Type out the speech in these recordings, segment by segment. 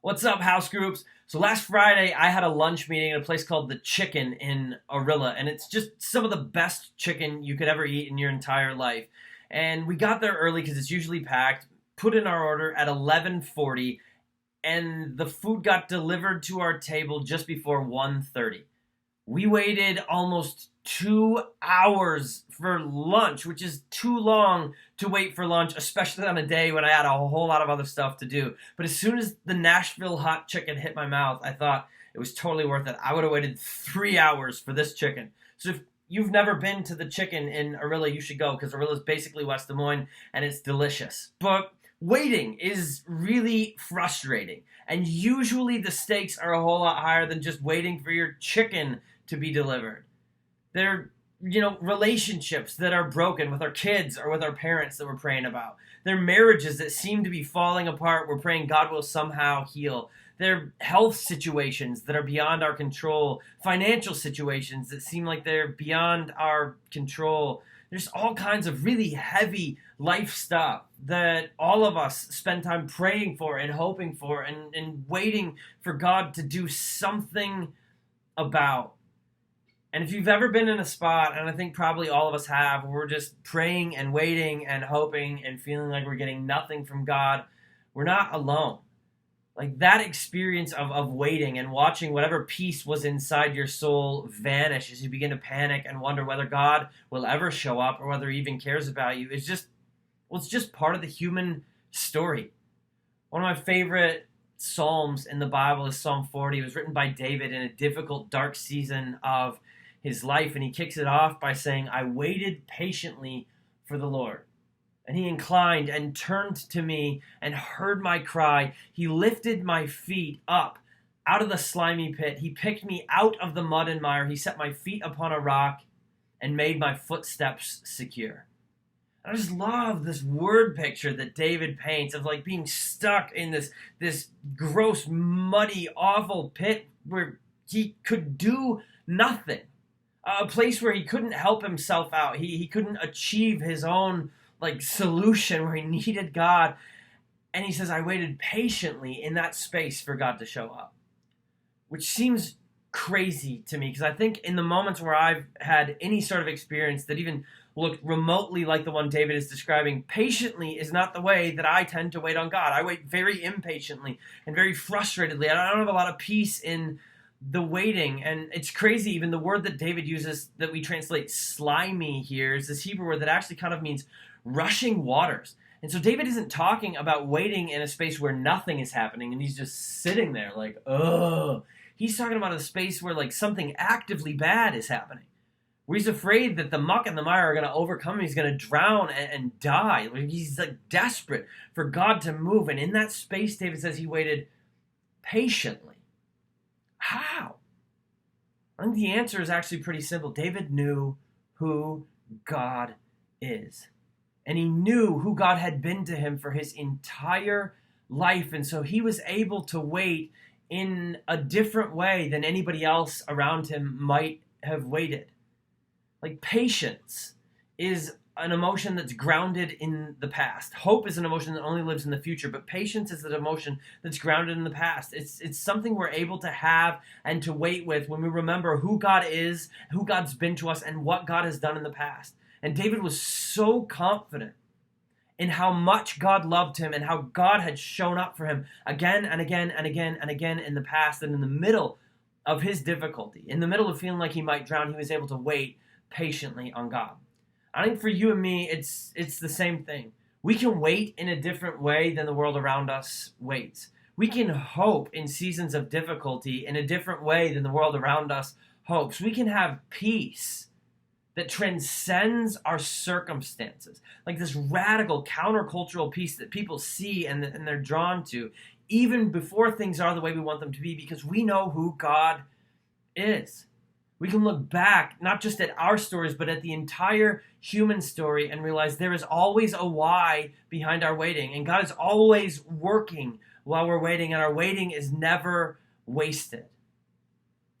What's up, house groups? So last Friday, I had a lunch meeting at a place called The Chicken in Arilla, and it's just some of the best chicken you could ever eat in your entire life. And we got there early because it's usually packed, put in our order at 11:40, and the food got delivered to our table just before 1:30. We waited almost 2 hours for lunch, which is too long to wait for lunch, especially on a day when I had a whole lot of other stuff to do. But as soon as the Nashville hot chicken hit my mouth, I thought it was totally worth it. I would have waited 3 hours for this chicken. So if you've never been to The Chicken in Arilla, you should go, because Arilla is basically West Des Moines and it's delicious. But waiting is really frustrating. And usually the stakes are a whole lot higher than just waiting for your chicken to be delivered. They're, relationships that are broken with our kids or with our parents that we're praying about. They're marriages that seem to be falling apart. We're praying God will somehow heal. They're health situations that are beyond our control. Financial situations that seem like they're beyond our control. There's all kinds of really heavy life stuff that all of us spend time praying for and hoping for and waiting for God to do something about. And if you've ever been in a spot, and I think probably all of us have, where we're just praying and waiting and hoping and feeling like we're getting nothing from God, we're not alone. Like that experience of waiting and watching whatever peace was inside your soul vanish as you begin to panic and wonder whether God will ever show up or whether he even cares about you, it's just part of the human story. One of my favorite Psalms in the Bible is Psalm 40. It was written by David in a difficult, dark season of his life, and he kicks it off by saying, "I waited patiently for the Lord. And he inclined and turned to me and heard my cry. He lifted my feet up out of the slimy pit. He picked me out of the mud and mire. He set my feet upon a rock and made my footsteps secure." I just love this word picture that David paints of like being stuck in this gross, muddy, awful pit where he could do nothing. A place where he couldn't help himself out. He couldn't achieve his own solution where he needed God. And he says, "I waited patiently in that space for God to show up." Which seems crazy to me, because I think in the moments where I've had any sort of experience that even looked remotely like the one David is describing, patiently is not the way that I tend to wait on God. I wait very impatiently and very frustratedly. I don't have a lot of peace in the waiting. And it's crazy, even the word that David uses that we translate slimy here is this Hebrew word that actually kind of means rushing waters. And so David isn't talking about waiting in a space where nothing is happening and he's just sitting there like, ugh. He's talking about a space where something actively bad is happening, where he's afraid that the muck and the mire are going to overcome him. He's going to drown and die. He's desperate for God to move. And in that space, David says he waited patiently. How? I think the answer is actually pretty simple. David knew who God is. And he knew who God had been to him for his entire life. And so he was able to wait in a different way than anybody else around him might have waited. Patience is an emotion that's grounded in the past. Hope is an emotion that only lives in the future, but patience is an emotion that's grounded in the past. It's something we're able to have and to wait with when we remember who God is, who God's been to us, and what God has done in the past. And David was so confident in how much God loved him and how God had shown up for him again and again and again and again in the past, and in the middle of his difficulty, in the middle of feeling like he might drown, he was able to wait patiently on God. I think for you and me, it's the same thing. We can wait in a different way than the world around us waits. We can hope in seasons of difficulty in a different way than the world around us hopes. We can have peace that transcends our circumstances, like this radical countercultural peace that people see and they're drawn to, even before things are the way we want them to be, because we know who God is. We can look back, not just at our stories, but at the entire human story and realize there is always a why behind our waiting. And God is always working while we're waiting, and our waiting is never wasted.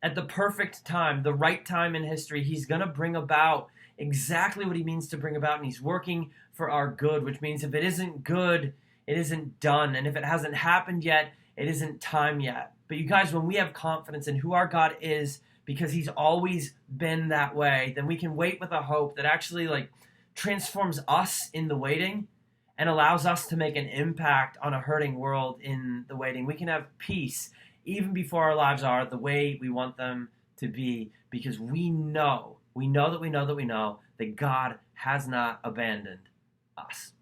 At the perfect time, the right time in history, he's going to bring about exactly what he means to bring about, and he's working for our good, which means if it isn't good, it isn't done. And if it hasn't happened yet, it isn't time yet. But you guys, when we have confidence in who our God is, because he's always been that way, then we can wait with a hope that actually like transforms us in the waiting and allows us to make an impact on a hurting world in the waiting. We can have peace even before our lives are the way we want them to be, because we know that God has not abandoned us.